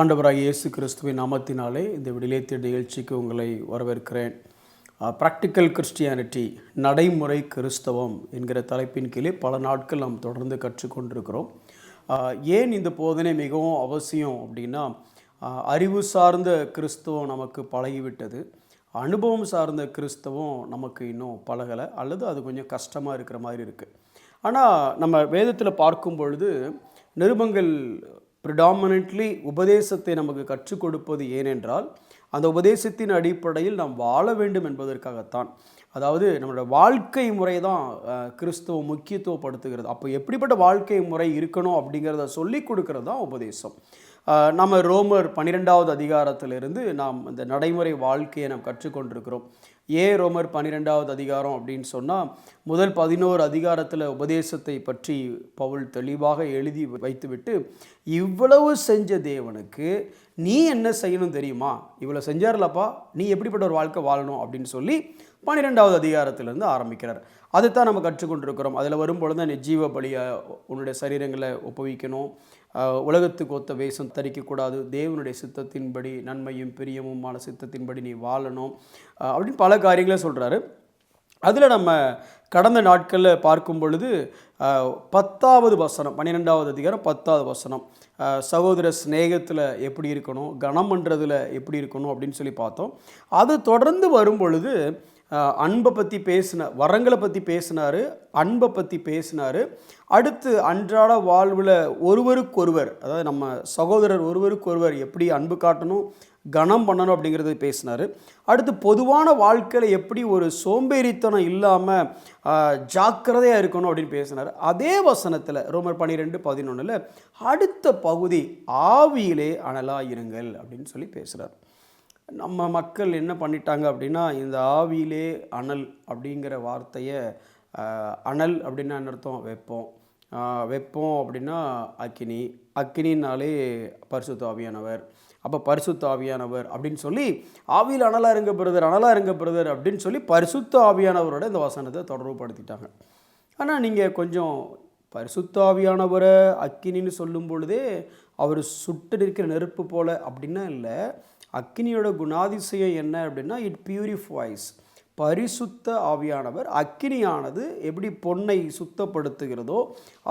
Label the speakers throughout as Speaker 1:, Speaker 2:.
Speaker 1: ஆண்டவராகிய இயேசு கிறிஸ்துவின் நாமத்தினாலே இந்த விடுதலை நிகழ்ச்சிக்கு உங்களை வரவேற்கிறேன். ப்ராக்டிக்கல் கிறிஸ்டியானிட்டி, நடைமுறை கிறிஸ்தவம் என்கிற தலைப்பின் கீழே பல நாட்கள் நாம் தொடர்ந்து கற்றுக்கொண்டிருக்கிறோம். ஏன் இந்த போதனை மிகவும் அவசியம் அப்படின்னா, அறிவு சார்ந்த கிறிஸ்தவம் நமக்கு பழகிவிட்டது, அனுபவம் சார்ந்த கிறிஸ்தவம் நமக்கு இன்னும் பழகலை, அல்லது அது கொஞ்சம் கஷ்டமாக இருக்கிற மாதிரி இருக்குது. ஆனால் நம்ம வேதத்தில் பார்க்கும் பொழுது நிருபங்கள் ப்ரிடாமினென்ட்லி உபதேசத்தை நமக்கு கற்றுக் கொடுப்பது ஏனென்றால், அந்த உபதேசத்தின் அடிப்படையில் நாம் வாழ வேண்டும் என்பதற்காகத்தான். அதாவது நம்மளோட வாழ்க்கை முறை தான் கிறிஸ்துவ முக்கியத்துவப்படுத்துகிறது. அப்போ எப்படிப்பட்ட வாழ்க்கை முறை இருக்கணும் அப்படிங்கிறத சொல்லி கொடுக்கறது தான் உபதேசம். நம்ம ரோமர் 12வது அதிகாரத்திலிருந்து நாம் இந்த நடைமுறை வாழ்க்கையை நாம் கற்றுக்கொண்டிருக்கிறோம். ரோமர் 12வது அதிகாரம் அப்படின்னு சொன்னால், முதல் 11 அதிகாரத்தில் உபதேசத்தை பற்றி பவுல் தெளிவாக எழுதி வைத்துவிட்டு, இவ்வளவு செஞ்ச தேவனுக்கு நீ என்ன செய்யணும் தெரியுமா, இவ்வளோ செஞ்சார்லப்பா, நீ எப்படிப்பட்ட ஒரு வாழ்க்கை வாழணும் அப்படின்னு சொல்லி 12வது அதிகாரத்திலேருந்து ஆரம்பிக்கிறார். அதுதான் நம்ம கற்றுக்கொண்டிருக்கிறோம். அதில் வரும்பொழுது நிஜீவ பலியை உன்னுடைய சரீரங்களை ஒப்புவிக்கணும், உலகத்துக்கு ஒத்த வேஷம் தரிக்கக்கூடாது, தேவனுடைய சித்தத்தின்படி நன்மையும் பிரியமுமான சித்தத்தின்படி நீ வாழணும் அப்படின்னு பல காரியங்களை சொல்கிறாரு. அதில் நம்ம கடந்த நாட்களில் பார்க்கும் பொழுது 10வது வசனம், 12வது அதிகாரம் 10வது வசனம், சகோதர ஸ்நேகத்தில் எப்படி இருக்கணும், கனம் பண்ணுறதுல எப்படி இருக்கணும் அப்படின்னு சொல்லி பார்த்தோம். அது தொடர்ந்து வரும் பொழுது அன்பை பற்றி வரங்களை பற்றி பேசினார், அன்பை பற்றி பேசினார். அடுத்து அன்றாட வாழ்வில் ஒருவருக்கொருவர், அதாவது நம்ம சகோதரர் ஒருவருக்கொருவர் எப்படி அன்பு காட்டணும், கனம் பண்ணணும் அப்படிங்கிறது பேசினார். அடுத்து பொதுவான வாழ்க்கையில் எப்படி ஒரு சோம்பேறித்தனம் இல்லாமல் ஜாக்கிரதையாக இருக்கணும் அப்படின்னு பேசினார். அதே வசனத்தில் ரோமர் 12:11 அடுத்த பகுதி ஆவியிலே அனலாயிருங்கள் அப்படின்னு சொல்லி பேசுகிறார். நம்ம மக்கள் என்ன பண்ணிட்டாங்க அப்படின்னா, இந்த ஆவியிலே அனல் அப்படிங்கிற வார்த்தையை, அனல் அப்படின்னா என்ன அர்த்தம், வெப்பம் அப்படின்னா அக்கினி, அக்கினினாலே பரிசுத்த ஆவியானவர், அப்போ பரிசுத்த ஆவியானவர் அப்படின்னு சொல்லி ஆவியில் அனலாக இருங்க பிரதர் அப்படின்னு சொல்லி பரிசுத்த ஆவியானவரோட இந்த வசனத்தை தொடர்புபடுத்திட்டாங்க. ஆனால் நீங்கள் கொஞ்சம் பரிசுத்த ஆவியானவரை அக்கினின்னு சொல்லும் பொழுதே அவர் சுட்டு இருக்கிற நெருப்பு போல் அப்படின்னா இல்லை. அக்கினியோட குணாதிசயம் என்ன அப்படின்னா, இட் பியூரிஃபைஸ். பரிசுத்த ஆவியானவர், அக்கினியானது எப்படி பொன்னை சுத்தப்படுத்துகிறதோ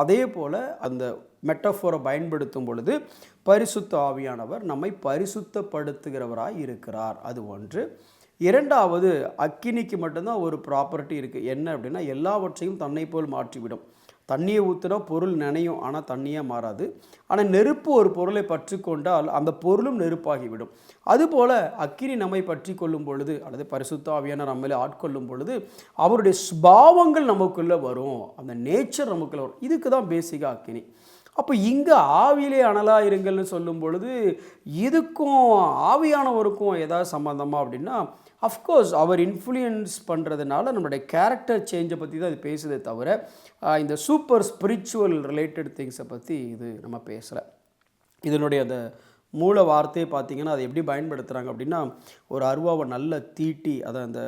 Speaker 1: அதே போல் அந்த மெட்டஃபோரை பயன்படுத்தும் பொழுது பரிசுத்த ஆவியானவர் நம்மை பரிசுத்தப்படுத்துகிறவராய் இருக்கிறார். அது ஒன்று. இரண்டாவது, அக்கினிக்கு மட்டும்தான் ஒரு ப்ராப்பர்ட்டி இருக்குது. என்ன அப்படின்னா, எல்லாவற்றையும் தன்னை போல் மாற்றிவிடும். தண்ணியை ஊற்றினா பொருள் நனையும், ஆனால் தண்ணியாக மாறாது. ஆனால் நெருப்பு ஒரு பொருளை பற்றி கொண்டால் அந்த பொருளும் நெருப்பாகிவிடும். அதுபோல் அக்கினி நம்மை பற்றி கொள்ளும் பொழுது, அல்லது பரிசுத்த ஆவியானவர் நம்மளை ஆட்கொள்ளும் பொழுது அவருடைய சுபாவங்கள் நமக்குள்ளே வரும், அந்த நேச்சர் நமக்குள்ளே வரும். இதுக்கு தான் பேசிக்காக அக்கினி. அப்போ இங்கே ஆவியிலே அனலாக இருங்கள்னு சொல்லும் பொழுது இதுக்கும் ஆவியானவருக்கும் ஏதாவது சம்மந்தமாக அப்படின்னா, அஃப்கோர்ஸ் அவர் இன்ஃப்ளூயன்ஸ் பண்ணுறதுனால நம்மளுடைய கேரக்டர் சேஞ்சை பற்றி தான் இது பேசுதே தவிர, இந்த சூப்பர் ஸ்பிரிச்சுவல் ரிலேட்டட் திங்ஸை பற்றி இது நம்ம பேசலை. இதனுடைய அந்த மூல வார்த்தையை பார்த்திங்கன்னா, அதை எப்படி பயன்படுத்துகிறாங்க அப்படின்னா, ஒரு அருவாவை நல்லா தீட்டி, அதை அந்த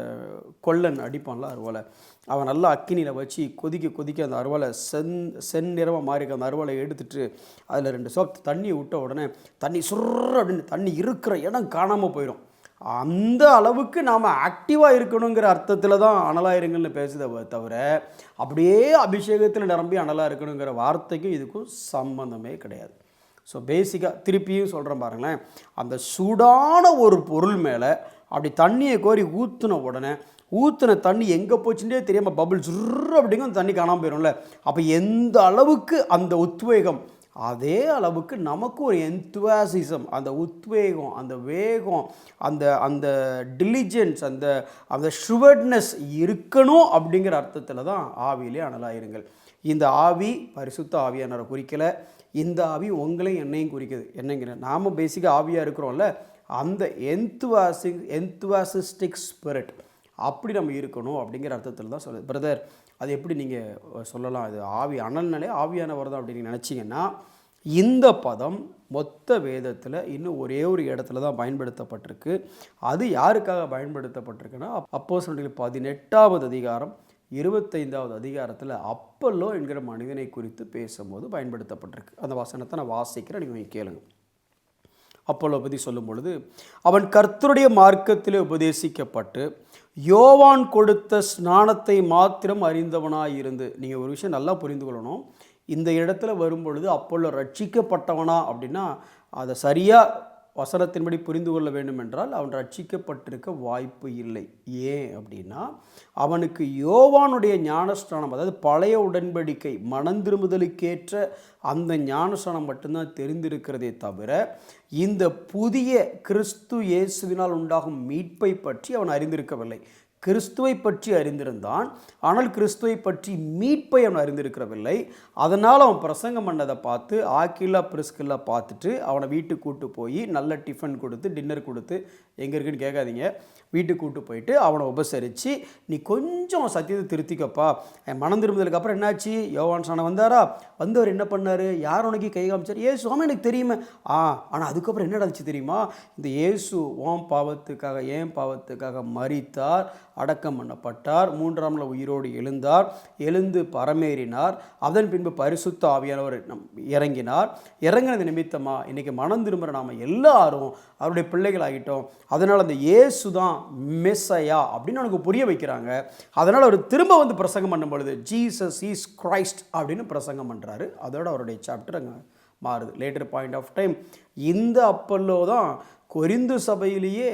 Speaker 1: கொல்லன் அடிப்பான்ல அருவாலை, அவன் நல்லா அக்கினியில் வச்சு கொதிக்க அந்த அருவாலை செந்நிறமாக மாறி அந்த அருவாலை எடுத்துட்டு அதில் 2 சோப் தண்ணியை விட்ட உடனே தண்ணி சுர்ற அப்படின்னு தண்ணி இருக்கிற இடம் காணாமல் போயிடும். அந்த அளவுக்கு நாம் ஆக்டிவாக இருக்கணுங்கிற அர்த்தத்தில் தான் அனலாக இருங்கள்னு பேசுதே தவிர, அப்படியே அபிஷேகத்தில் நிரம்பி அனலாக இருக்கணுங்கிற வார்த்தைக்கும் இதுக்கும் சம்பந்தமே கிடையாது. ஸோ பேசிக்காக திருப்பியும் சொல்கிறேன் பாருங்களேன், அந்த சூடான ஒரு பொருள் மேலே அப்படி தண்ணியை கோரி ஊற்றின உடனே ஊற்றின தண்ணி எங்கே போச்சுட்டே தெரியாமல் பபுள் சுர்ற அப்படிங்க அந்த தண்ணி காணாமல் போயிடும்ல. அப்போ எந்த அளவுக்கு அந்த உத்வேகம், அதே அளவுக்கு நமக்கு ஒரு என்துவாசிசம், அந்த உத்வேகம், அந்த வேகம், அந்த அந்த டிலிஜென்ஸ், அந்த அந்த ஷுவர்ட்னஸ் இருக்கணும் அப்படிங்கிற அர்த்தத்தில் தான் ஆவியிலே அனலாயிருங்கள். இந்த ஆவி பரிசுத்த ஆவியானவரை குறிக்கலை, இந்த ஆவி உங்களையும் என்னையும் குறிக்குது. என்னங்கிற நாம் பேசிக்காக ஆவியாக இருக்கிறோம்ல, அந்த என்துவாசிஸ்டிக் ஸ்பிரிட் அப்படி நம்ம இருக்கணும் அப்படிங்கிற அர்த்தத்தில் தான் சொல்லுது. பிரதர், அது எப்படி நீங்கள் சொல்லலாம், அது ஆவி அனல்னாலே ஆவியானவர் தான் அப்படின்னு நினச்சிங்கன்னா, இந்த பதம் மொத்த வேதத்தில் இன்னும் ஒரே ஒரு இடத்துல தான் பயன்படுத்தப்பட்டிருக்கு. அது யாருக்காக பயன்படுத்தப்பட்டிருக்குன்னா, அப்போஸ்தலர்கள் 18வது அதிகாரம் 25வது அதிகாரத்தில் அப்பல்லோ என்கிற மனிதனை குறித்து பேசும்போது பயன்படுத்தப்பட்டிருக்கு. அந்த வசனத்தை நான் வாசிக்கிறேன், நீங்கள் கேளுங்க. அப்போலோ பற்றி சொல்லும் பொழுது, அவன் கர்த்தருடைய மார்க்கத்திலே உபதேசிக்கப்பட்டு யோவான் கொடுத்த ஸ்நானத்தை மாத்திரம் அறிந்தவனாயிருந்து. நீங்கள் ஒரு விஷயம் நல்லா புரிந்து கொள்ளணும். இந்த இடத்துல வரும்பொழுது அப்போலோ ரட்சிக்கப்பட்டவனா அப்படின்னா அதை சரியாக வசனத்தின்படி புரிந்து கொள்ள வேண்டும் என்றால் அவன் ரட்சிக்கப்பட்டிருக்க வாய்ப்பு இல்லை. ஏன் அப்படின்னா அவனுக்கு யோவானுடைய ஞானஸ்நானம், அதாவது பழைய உடன்படிக்கை மனந்திரும்புதலுக்கேற்ற அந்த ஞானஸ்நானம் மட்டும்தான் தெரிந்திருக்கிறதே தவிர இந்த புதிய கிறிஸ்து இயேசுவினால் உண்டாகும் மீட்பை பற்றி அவன் அறிந்திருக்கவில்லை. கிறிஸ்துவை பற்றி அறிந்திருந்தான், ஆனால் கிறிஸ்துவை பற்றி மீட்பை அவன் அறிந்திருக்கிறவில்லை. அதனால் அவன் பிரசங்கம் பண்ணதை பார்த்து ஆக்கில்லா பிரிஸ்கில்லா பார்த்துட்டு அவனை வீட்டுக்கு கூட்டு போய் நல்ல டிஃபன் கொடுத்து டின்னர் கொடுத்து, எங்கே இருக்குன்னு கேட்காதீங்க, வீட்டுக்கு கூட்டு போயிட்டு அவனை உபசரித்து, நீ கொஞ்சம் சத்தியத்தை திருத்திக்கப்பா, என் மனம் திரும்புதலுக்கு அப்புறம் என்னாச்சு, யோவான் ஸ்நானம் வந்தாரா, வந்தவர் என்ன பண்ணார், யார் உனக்கு கை காமிச்சார், ஏசு, ஆமாம் எனக்கு தெரியுமே, ஆனால் அதுக்கப்புறம் என்ன நடந்துச்சு தெரியுமா, இந்த ஏசு உன் பாவத்துக்காக என் பாவத்துக்காக மரித்தார், அடக்கம் பண்ணப்பட்டார், 3ஆம் நாள் உயிரோடு எழுந்தார், எழுந்து பரமேறினார், அதன் பின்பு பரிசுத்த ஆவியானவர் இறங்கினார். இறங்கினது நிமித்தமாக இன்றைக்கி மனம் திரும்புகிற நாம் எல்லாரும் அவருடைய பிள்ளைகள் ஆகிட்டோம். அதனால் அந்த இயேசு தான் மெஸ்ஸையா அப்படின்னு எனக்கு புரிய வைக்கிறாங்க. அதனால் அவர் திரும்ப வந்து பிரசங்கம் பண்ணும் பொழுது ஜீசஸ் இஸ் கிரைஸ்ட் அப்படின்னு பிரசங்கம் பண்ணுறாரு. அதோட அவருடைய சாப்டர் அங்கே மாறுது. லேட்டர் பாயிண்ட் ஆஃப் டைம் இந்த அப்பல்லோ தான் கொரிந்து சபையிலேயே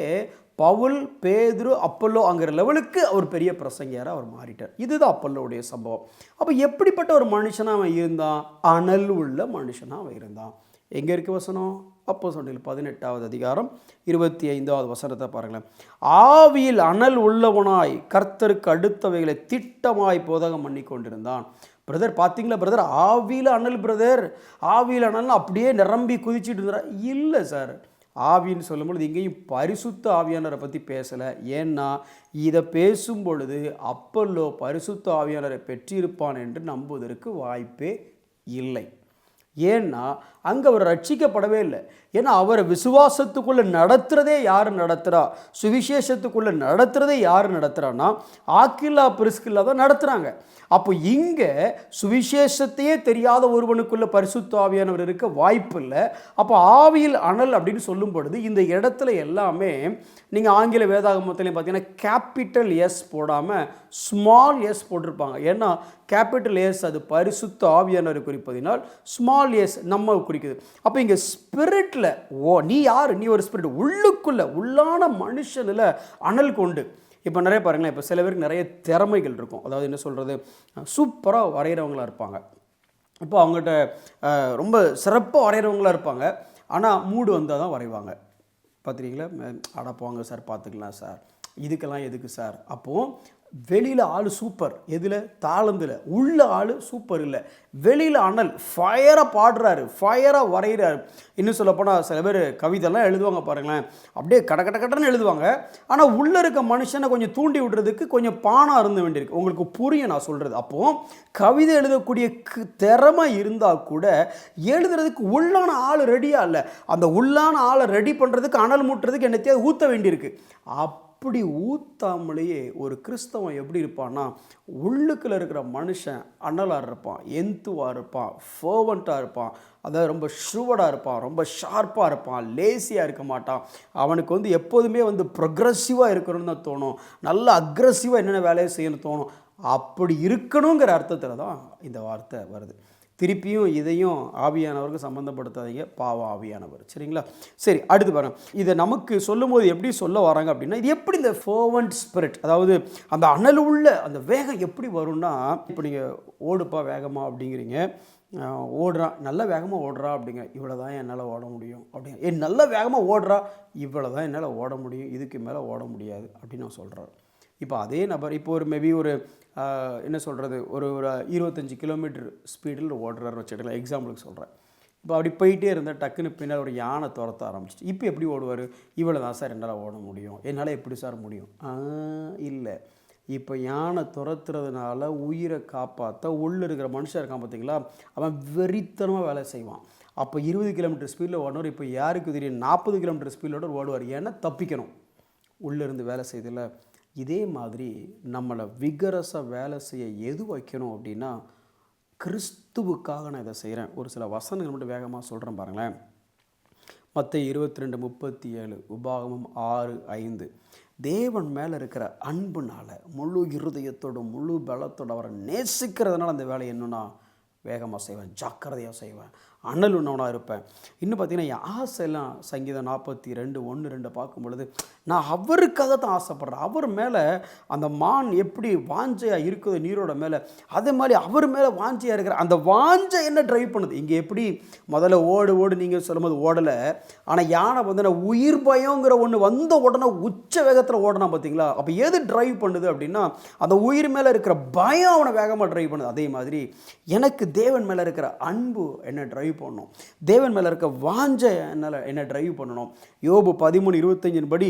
Speaker 1: பவுல், பேதுரு, அப்பல்லோ அங்கிற லெவலுக்கு அவர் பெரிய பிரசங்கியாராக அவர் மாறிட்டார். இதுதான் அப்பல்லோடைய சம்பவம். அப்போ எப்படிப்பட்ட ஒரு மனுஷனாக அவன் இருந்தான்? அனல் உள்ள மனுஷனாக அவன் இருந்தான். எங்கே இருக்க வசனம்? அப்போஸ்தலர் 18வது அதிகாரம் 25வது வசனத்தை பாருங்களேன். ஆவியில் அனல் உள்ளவனாய் கர்த்தருக்கு அடுத்தவைகளை திட்டமாய் போதகம் பண்ணி கொண்டிருந்தான். பிரதர் பார்த்தீங்களா பிரதர், ஆவியில் அனல் பிரதர், ஆவியில் அனல்னு அப்படியே நிரம்பி குதிச்சுட்டு இருந்தா? இல்லை சார், ஆவின்னு சொல்லும்பொழுது இங்கேயும் பரிசுத்த ஆவியானவரை பற்றி பேசலை. ஏன்னா இதை பேசும் பொழுது அப்பல்லோ பரிசுத்த ஆவியானவரை பெற்றிருப்பான் என்று நம்புவதற்கு வாய்ப்பே இல்லை. ஏன்னா அங்கே அவர் ரட்சிக்கப்படவே இல்லை. ஏன்னா அவரை விசுவாசத்துக்குள்ளே நடத்துகிறதே யார் நடத்துகிறா, சுவிசேஷத்துக்குள்ளே நடத்துகிறதே யார் நடத்துகிறான்னா ஆக்கில்லா பிரிஸ்கில்லா தான் நடத்துகிறாங்க. அப்போ இங்கே சுவிசேஷத்தையே தெரியாத ஒருவனுக்குள்ளே பரிசுத்த ஆவியானவர் இருக்க வாய்ப்பு இல்லை. அப்போ ஆவியில் அனல் அப்படின்னு சொல்லும் பொழுது இந்த இடத்துல எல்லாமே நீங்கள் ஆங்கில வேதாகமத்திலையும் பார்த்தீங்கன்னா கேபிட்டல் எஸ் போடாமல் ஸ்மால் எஸ் போட்டிருப்பாங்க. ஏன்னா கேபிட்டல் எஸ் அது பரிசுத்த ஆவியானவரை குறிப்பதினால், ஸ்மால் எஸ் நம்ம குறிக்குது. அப்போ இங்கே ஸ்பிரிட்டில் நீ யார், நீ ஒரு ஸ்பிரிட், உள்ளுக்குள்ளே உள்ளான மனுஷனில் அனல் கொண்டு. இப்போ நிறைய பாருங்களேன், இப்போ சில பேருக்கு நிறைய திறமைகள் இருக்கும். அதாவது என்ன சொல்கிறது, சூப்பராக வரைகிறவங்களாக இருப்பாங்க. இப்போ அவங்ககிட்ட ரொம்ப சிறப்பாக வரைகிறவங்களாக இருப்பாங்க. ஆனால் மூடு வந்தால் தான் வரைவாங்க. பார்த்துருக்கீங்களா? அடப்போங்க சார், பார்த்துக்கலாம் சார், இதுக்கெல்லாம் எதுக்கு சார். அப்போது வெளியில் ஆள் சூப்பர், எதில், தாளந்தில், உள்ள ஆள் சூப்பர் இல்லை. வெளியில் அனல், ஃபயராக பாடுறாரு, ஃபயராக வரைகிறாரு. இன்னும் சொல்லப்போனால் சில பேர் கவிதைலாம் எழுதுவாங்க பாருங்களேன், அப்படியே கடன்னு எழுதுவாங்க. ஆனால் உள்ளே இருக்க மனுஷனை கொஞ்சம் தூண்டி விடுறதுக்கு கொஞ்சம் பானாக இருந்த வேண்டியிருக்கு. உங்களுக்கு புரியும் நான் சொல்கிறது. அப்போது கவிதை எழுதக்கூடிய திறமை இருந்தால் கூட எழுதுறதுக்கு உள்ளான ஆள் ரெடியாக இல்லை. அந்த உள்ளான ஆளை ரெடி பண்ணுறதுக்கு அனல் மூட்டுறதுக்கு என்னத்தையாவது ஊற்ற வேண்டியிருக்கு. அப்படி ஊற்றாமலேயே ஒரு கிறிஸ்தவன் எப்படி இருப்பான்னா, உள்ளுக்குள்ள இருக்கிற மனுஷன் அனலாக இருப்பான், எந்துவாக இருப்பான், ஃபர்வெண்ட்டாக இருப்பான், அதாவது ரொம்ப ஷூவர்டாக இருப்பான், ரொம்ப ஷார்ப்பாக இருப்பான், லேசியாக இருக்க மாட்டான். அவனுக்கு வந்து எப்போதுமே வந்து ப்ரொக்ரெசிவாக இருக்கணும்னு தான் தோணும், நல்ல அக்ரெசிவாக என்னென்ன வேலையை செய்யணும்னு தோணும். அப்படி இருக்கணுங்கிற அர்த்தத்தில் தான் இந்த வார்த்தை வருது. திருப்பியும் இதையும் ஆவியானவருக்கு சம்மந்தப்படுத்தாதீங்க, பாவ ஆவியானவர். சரிங்களா? சரி, அடுத்து பாருங்க. இதை நமக்கு சொல்லும் போது எப்படி சொல்ல வராங்க அப்படின்னா, இது எப்படி இந்த ஃபர்வெண்ட் ஸ்பிரிட், அதாவது அந்த அனல் உள்ள அந்த வேகம் எப்படி வரும்னா, இப்போ நீங்கள் ஓடுப்பா வேகமாக அப்படிங்கிறீங்க, ஓடுறான், நல்ல வேகமாக ஓடுறா அப்படிங்க, இவ்வளோ தான் என்னால் ஓட முடியும் அப்படிங்க. நல்ல வேகமாக ஓடுறா, இவ்வளோ தான் என்னால் ஓட முடியும், இதுக்கு மேலே ஓட முடியாது அப்படின்னு நான் சொல்கிறேன். இப்போ அதே நபர் இப்போ ஒரு மேபி ஒரு என்ன சொல்கிறது, ஒரு 25 கிலோமீட்டர் ஸ்பீடில் ஓடுறாரு வச்சுக்கலாம், எக்ஸாம்பிளுக்கு சொல்கிறேன். இப்போ அப்படி போயிட்டே இருந்தால் டக்குன்னு பின்னால் ஒரு யானை துரத்த ஆரம்பிச்சிட்டு, இப்போ எப்படி ஓடுவார், இவ்வளோ தான் சார் என்னால் ஓட முடியும், என்னால் எப்படி சார் முடியும்? இல்லை, இப்போ யானை துரத்துறதுனால உயிரை காப்பாற்ற உள்ளே இருக்கிற மனுஷன் இருக்கான் பார்த்தீங்களா, அவன் வெறித்தனமாக வேலை செய்வான். அப்போ 20 கிலோமீட்டர் ஸ்பீடில் ஓடணும், இப்போ யாருக்கு தெரியும் 40 கிலோமீட்டர் ஸ்பீடோட ஓடுவார், ஏன்னா தப்பிக்கணும், உள்ளேருந்து வேலை செய்தில்லை. இதே மாதிரி நம்மளை விகரசாக வேலை செய்ய எது வைக்கணும் அப்படின்னா, கிறிஸ்துவுக்காக நான் இதை செய்கிறேன். ஒரு சில வசனங்கள் மட்டும் வேகமாக சொல்கிறேன் பாருங்களேன். மத்தேயு 22:37, உபாகமம் 6:5. தேவன் மேலே இருக்கிற அன்புனால, முழு இருதயத்தோடு முழு பலத்தோடு அவரை நேசிக்கிறதுனால அந்த வேலை என்னன்னா வேகமாக செய்வேன், ஜாக்கிரதையாக செய்வேன், அனல் உண்ணவனாக இருப்பேன். இன்னும் பார்த்தீங்கன்னா என் ஆசையெல்லாம் சங்கீதம் 42:1-2 பார்க்கும் பொழுது நான் அவருக்காக தான் ஆசைப்பட்றேன். அவர் மேலே அந்த மான் எப்படி வாஞ்சையாக இருக்குது நீரோட மேலே, அதே மாதிரி அவர் மேலே வாஞ்சையாக இருக்கிற அந்த வாஞ்சை என்ன ட்ரைவ் பண்ணுது. இங்கே எப்படி முதல்ல ஓடு நீங்கள் சொல்லும்போது ஓடலை, ஆனால் யானை வந்து உயிர் பயங்கிற ஒன்று வந்த உடனே உச்ச வேகத்தில் ஓடனா பார்த்தீங்களா. அப்போ எது ட்ரைவ் பண்ணுது அப்படின்னா அந்த உயிர் மேலே இருக்கிற பயம் அவனை வேகமாக ட்ரைவ் பண்ணுது. அதே மாதிரி எனக்கு தேவன் மேலே இருக்கிற அன்பு என்ன ட்ரைவ் பண்ணணும், தேவன் மேலே இருக்க வாஞ்சை என்ன ட்ரைவ் பண்ணணும். யோபு 13:25 படி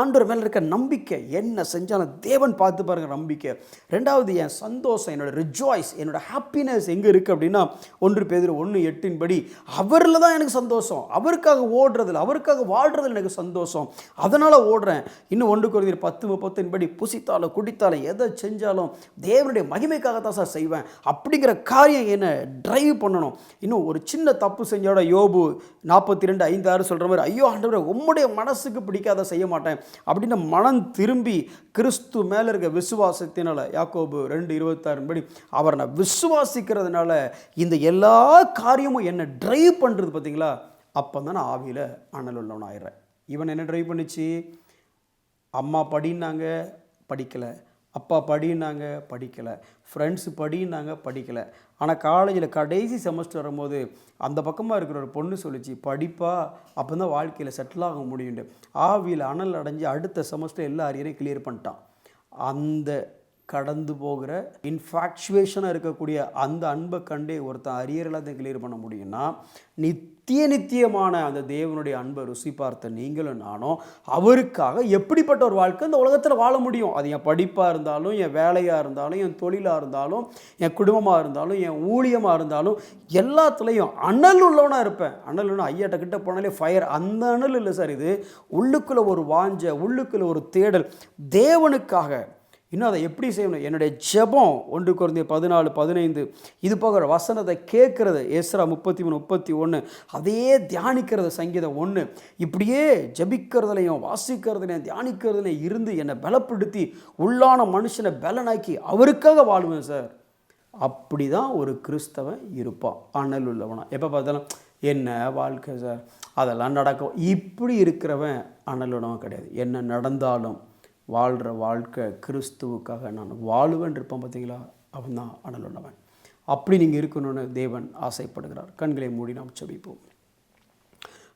Speaker 1: ஆண்டவர் மேலே இருக்க நம்பிக்கை, என்ன செஞ்சாலும் தேவன் பார்த்து பாருங்க நம்பிக்கை. ரெண்டாவது என் சந்தோஷம், என்னோட ரிஜாய்ஸ், என்னோட ஹாப்பினஸ் எங்கே இருக்குது அப்படின்னா 1 பேதுரு 1:8 படி அவரில் தான் எனக்கு சந்தோஷம், அவருக்காக ஓடுறதில்ல, அவருக்காக வாழ்றதில் எனக்கு சந்தோஷம், அதனால் ஓடுறேன். இன்னும் 1 கொரிந்தியர் 10:30 படி புசித்தாலும் குடித்தாலும் எதை செஞ்சாலும் தேவனுடைய மகிமைக்காக தான் சார் செய்வேன் அப்படிங்கிற காரியம் என்ன ட்ரைவ் பண்ணணும். இன்னும் ஒரு சின்ன தப்பு செஞ்சோட யோபு 42:5-6 சொல்கிற மாதிரி ஐயோ ஆண்டவரே உம்முடைய மனசுக்கு பிடிக்காத செய்ய மாட்டேன் அப்படின்னு மனம் திரும்பி கிறிஸ்து மேலே இருக்க விசுவாசத்தினால யாக்கோபு 2:26 படி அவரை நான் விசுவாசிக்கிறதுனால இந்த எல்லா காரியமும் என்ன ட்ரைவ் பண்ணுறது பார்த்தீங்களா. அப்போ தான் நான் ஆவியில் அனல் உள்ளவன் ஆயிடுறேன். இவன் என்ன ட்ரைவ் பண்ணிச்சு, அம்மா படின்னாங்க படிக்கலை, அப்பா படின்னாங்க படிக்கலை, ஃப்ரெண்ட்ஸு படின்னாங்க படிக்கலை. ஆனால் காலேஜில் கடைசி செமஸ்டர் வரும்போது அந்த பக்கமாக இருக்கிற ஒரு பொண்ணு சொல்லிச்சு படிப்பா, அப்போ தான் வாழ்க்கையில் செட்டில் ஆக முடியுண்டு. ஆவியில் அனல் அடைஞ்சு அடுத்த செமஸ்டர் எல்லா அரியரையும் கிளியர் பண்ணிட்டான். அந்த கடந்து போகிற இன்ஃபாக்சுவேஷனாக இருக்கக்கூடிய அந்த அன்பை கண்டே ஒருத்தன் அரியரில் தான் கிளியர் பண்ண முடியும்னா நித்தியமான அந்த தேவனுடைய அன்பை ருசி பார்த்த நீங்களும் நானும் அவருக்காக எப்படிப்பட்ட ஒரு வாழ்க்கை இந்த உலகத்தில் வாழ முடியும். அது என் படிப்பாக இருந்தாலும், என் வேலையாக இருந்தாலும், என் தொழிலாக இருந்தாலும், என் குடும்பமாக இருந்தாலும், என் ஊழியமாக இருந்தாலும் எல்லாத்துலேயும் அனல் உள்ளவனாக இருப்பேன். அனல் ஒன்று ஐயாட்ட கிட்ட போனாலே ஃபயர், அந்த அனல் இல்லை சார். இது உள்ளுக்குள்ளே ஒரு வாஞ்சை, உள்ளுக்குள்ளே ஒரு தேடல் தேவனுக்காக. இன்னும் அதை எப்படி செய்யணும், என்னுடைய ஜெபம் 1 கொரிந்தியர் 14:15 இது போகிற வசனத்தை கேட்குறது எஸ்றா 33:31 அதையே தியானிக்கிறது சங்கீதம் 1 இப்படியே ஜபிக்கிறதுலையும் வாசிக்கிறதுலையும் தியானிக்கிறதுலையும் இருந்து என்னை பலப்படுத்தி உள்ளான மனுஷனை பலனாக்கி அவருக்காக வாழ்வேன் சார். அப்படி தான் ஒரு கிறிஸ்தவன் இருப்பான், அனல் உள்ளவனா. எப்போ பார்த்தாலும் என்ன வாழ்க்கை சார் அதெல்லாம் நடக்கும் இப்படி இருக்கிறவன் அனல் உள்ளவன் கிடையாது. என்ன நடந்தாலும் வாழ்கிற வாழ்க்கை கிறிஸ்துவுக்காக நான் வாழுவேன் இருப்பேன் பார்த்தீங்களா, அவன் தான் அனல் உள்ளவன். அப்படி நீங்கள் இருக்கணும்னு தேவன் ஆசைப்படுகிறார். கண்களை மூடி நாம் செபிப்போம்.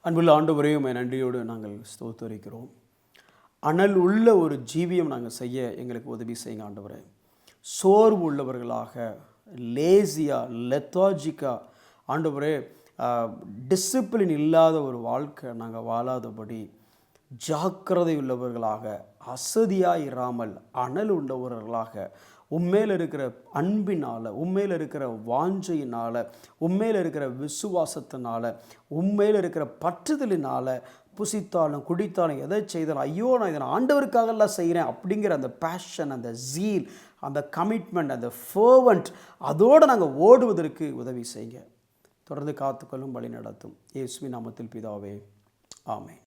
Speaker 1: அன்புள்ள ஆண்டவரே உம்மை நன்றியோடு நாங்கள் ஸ்தோத்திரிக்கிறோம். அனல் உள்ள ஒரு ஜீவியம் நாங்கள் செய்ய எங்களுக்கு உதவி செய்யுங்க ஆண்டவரே. சோர்வு உள்ளவர்களாக, லேசியாக, லெத்தாஜிக்காக ஆண்டவரே டிசிப்ளின் இல்லாத ஒரு வாழ்க்கை நாங்கள் வாழாதபடி ஜாக்கிரதை உள்ளவர்களாக, அசதியாக இராமல் அனல் உள்ளவர்களாக, உண்மையில் இருக்கிற அன்பினால், உண்மையில் இருக்கிற வாஞ்சையினால், உண்மையில் இருக்கிற விசுவாசத்தினால், உண்மையில் இருக்கிற பற்றுதலினால் புசித்தாலும் குடித்தாலும் எதை செய்தாலும் ஐயோ நான் இதை ஆண்டவருக்காகலாம் செய்கிறேன் அப்படிங்கிற அந்த பேஷன், அந்த ஜீல், அந்த கமிட்மெண்ட், அந்த ஃபர்வெண்ட் அதோடு நாங்கள் ஓடுவதற்கு உதவி செய்யுங்க. தொடர்ந்து காத்துக்கொள்ளும் வழி நடத்தும். இயேசுவின் நாமத்தில் பிதாவே, ஆமென்.